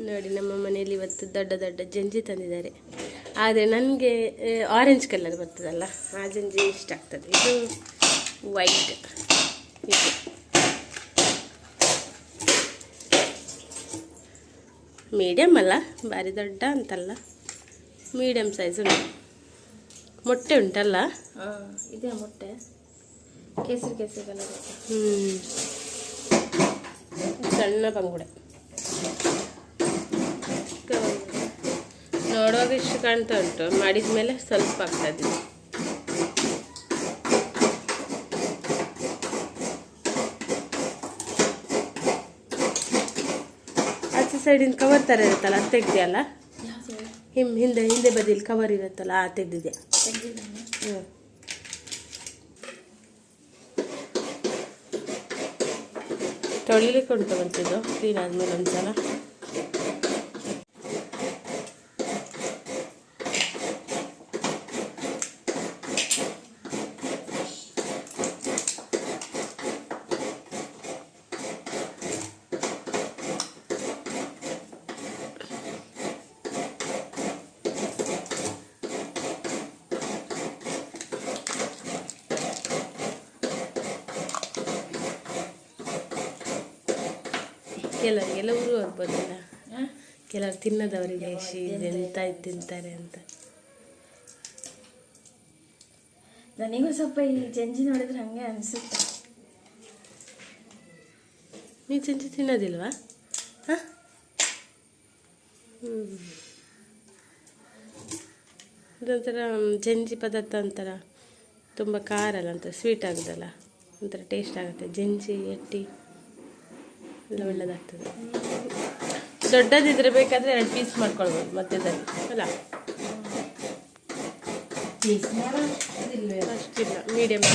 ನೋಡಿ ನಮ್ಮ ಮನೆಯಲ್ಲಿ ಇವತ್ತು ದೊಡ್ಡ ದೊಡ್ಡ ಜಂಜಿ ತಂದಿದ್ದಾರೆ. ಆದರೆ ನನಗೆ ಆರೆಂಜ್ ಕಲರ್ ಬರ್ತದಲ್ಲ ಆ ಜಂಜಿ ಇಷ್ಟ ಆಗ್ತದೆ. ಇದು ವೈಟ್, ಇದು ಮೀಡಿಯಮ್ ಅಲ್ಲ, ಭಾರಿ ದೊಡ್ಡ ಅಂತಲ್ಲ, ಮೀಡಿಯಮ್ ಸೈಜ್ ಉಂಟು. ಮೊಟ್ಟೆ ಉಂಟಲ್ಲ, ಇದೇ ಮೊಟ್ಟೆ, ಕೇಸರಿ ಕೇಸರಿ ಕಲರ್. ಸಣ್ಣ ಬಂಗುಡೆ ನೋಡುವಾಗ ಇಷ್ಟು ಕಾಣ್ತಾ ಉಂಟು, ಮಾಡಿದ ಮೇಲೆ ಸ್ವಲ್ಪ ಆಗ್ತದೆ. ಆಚೆ ಸೈಡಿನ ಕವರ್ ಥರ ಇರುತ್ತಲ್ಲ ಅದು ತೆಗ್ದಿಯಲ್ಲ, ಹಿಂದೆ ಹಿಂದೆ ಬದಿಲಿ ಕವರ್ ಇರುತ್ತಲ್ಲ ಆ ತೆಗ್ದಿದೆ. ಹ್ಞೂ, ತೊಳಿಲಿಕ್ಕೆ ಉಂಟು ಬಂತಿದ್ದು, ಕ್ಲೀನ್ ಆದಮೇಲೆ ಒಂದ್ಸಲ. ಕೆಲವರಿಗೆಲ್ಲ ಉರು ಆಗ್ಬೋದಲ್ಲ, ಕೆಲವರು ತಿನ್ನದವರಿಗೆ ಎಂತ ತಿಂತಾರೆ ಅಂತ. ನನಗೂ ಸ್ವಲ್ಪ ಈ ಜಂಜಿ ನೋಡಿದ್ರೆ ಹಂಗೆ ಅನಿಸುತ್ತೆ. ನೀವು ಜಂಜಿ ತಿನ್ನೋದಿಲ್ವಾ? ಹಾಂ, ಇದೊಂಥರ ಜಂಜಿ ಪದಾರ್ಥ ಒಂಥರ ತುಂಬ ಖಾರ ಅಲ್ಲ, ಒಂಥರ ಸ್ವೀಟ್ ಆಗೋದಲ್ಲ, ಒಂಥರ ಟೇಸ್ಟ್ ಆಗುತ್ತೆ. ಜಂಜಿ ಎಟ್ಟಿ ಎಲ್ಲ ಒಳ್ಳೆಯದಾಗ್ತದೆ. ದೊಡ್ಡದಿದ್ರೆ ಬೇಕಾದರೆ 2 ಪೀಸ್ ಮಾಡ್ಕೊಳ್ಬೋದು ಮಧ್ಯದಲ್ಲಿ ಅಲ್ಲ, ಅಷ್ಟಿಲ್ಲ, ಮೀಡಿಯಮ್.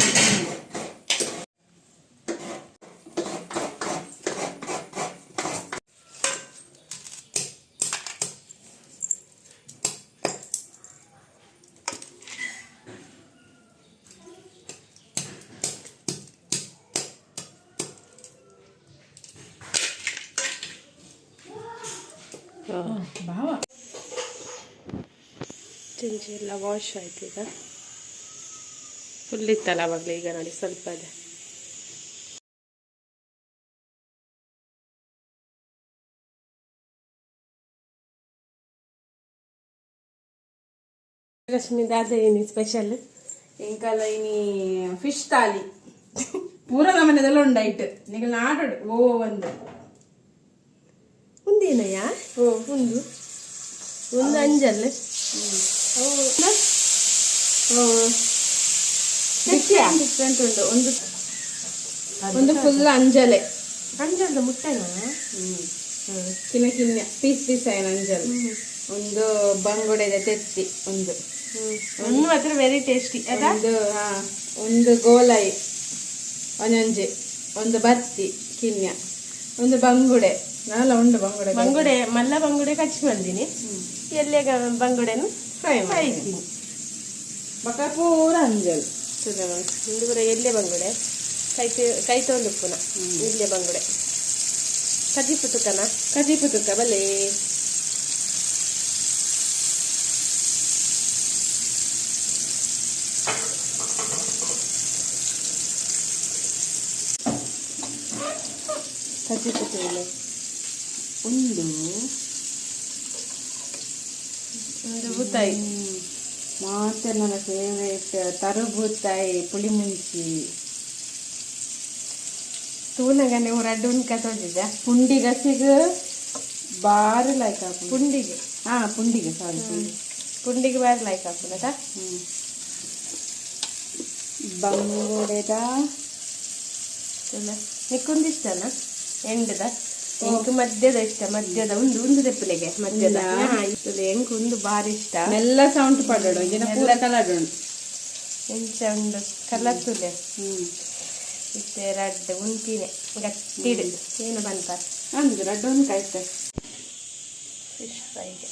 ಜಂಜಿ ಎಲ್ಲ ವಾಶ್ ಆಯ್ತು, ಈಗ ಫುಲ್ ಇತ್ತಲ್ಲ ಆವಾಗಲೇ, ಈಗ ನೋಡಿ ಸ್ವಲ್ಪ ಇದೆ. ರಶ್ಮಿದ ಅದೇ ಏನು ಸ್ಪೆಷಲ್? ಇಂಕಲ ಇನಿ ಫಿಶ್ ತಾಲಿ ಪೂರ ನಮ್ಮನೆದೆಲ್ಲ ಉಂಡಾಯ್ತು ನಿಗ ನಾಡೋಡು ಓ ಒಂದೇನಯ್ಯ? ಓ, ಒಂದು ಅಂಜಲ್ ಡಿಫ್ರೆಂಟ್ ಉಂಟು. ಒಂದು ಫುಲ್ ಅಂಜಲೆ, ಅಂಜಲ್ದ ಮುಟ್ಟೆನಾ? ಕಿನ್ನ ಕಿನ್ನ ಪೀಸ್ ಪೀಸ್ ಆಯ್ನ ಅಂಜಲ್. ಒಂದು ಬಂಗುಡೆದ ತೆತ್ತಿ, ಒಂದು ಮಾತ್ರ ವೆರಿ ಟೇಸ್ಟಿ. ಒಂದು ಗೋಲಾಯಿ ಒಂಜೊಂಜೆ, ಒಂದು ಬತ್ತಿ ಕಿನ್ಯ, ಒಂದು ಬಂಗುಡೆ. ನಾವೆಲ್ಲ ಉಂಡು ಬಂಗುಡೆ ಮಲ್ಲ ಬಂಗುಡೆ ಕಚ್ಚಿ ಬಂದೀನಿ, ಎಲ್ಲೇ ಬಂಗುಡೆನು ಫ್ರೈ ಮಾಡಿದ್ದೀನಿ. ಬಕ ಪೂರ ಅಂಜಲ್ ಪೂರ ಎಲ್ಲೇ ಬಂಗುಡೆ ಕೈ ತೊಂದು ಪುನಃ ಇಲ್ಲೇ ಬಂಗುಡೆ ಕಜಿ ಪುತುಕ ಬಲೆ. ಕಜಿ ಪುತುಕ ಒಂದು ಬೂತಾಯಿ, ಮತ್ತೆ ನನ್ನ ಫೇವ್ರೇಟ್ ತರುಬೂತಾಯಿ ಪುಳಿ ಮುಂಚಿ. ತೂನಗ ನೀವು 2 ಉಣ್ಕ ತೊಂದಿದ್ದೆ ಪುಂಡಿ ಗಸಿಗೆ ಬಾರಿ ಲೈಕ್ ಹಾಕು. ಪುಂಡಿಗೆ ಪುಂಡಿಗೆ ಬಾರಿ ಲೈಕ್ ಹಾಕುದಟ. ಬಂಗುಡೆದ ನಿಕ್ಕೊಂದಿಷ್ಟನ ಎಂಡದ ಎಂಕ್ ಮಧ್ಯದ ಇಷ್ಟ, ಮಧ್ಯದ ಒಂದು ತೆಪ್ಪಲಿಗೆ ಮಧ್ಯದ ಎಂಕ್ ಒಂದು ಬಾರಿ ಇಷ್ಟ. ಮೆಲ್ಲ ಸೌಂಡ್ ಪಡೋಡು ಇದನ್ನ ಪೂರ ಕಲರ್ ಎಂಚ ಒಂದು ಕಲರ್ ತುಲೆ ಇತ್ತೆ 2 ಉಂಟಿನೆ ಗಟ್ಟಿಡು ಏನು ಬಂತ ಅಂದು 2 ಉಂಟು ಆಯ್ತು ಫಿಶ್ ಫ್ರೈಗೆ.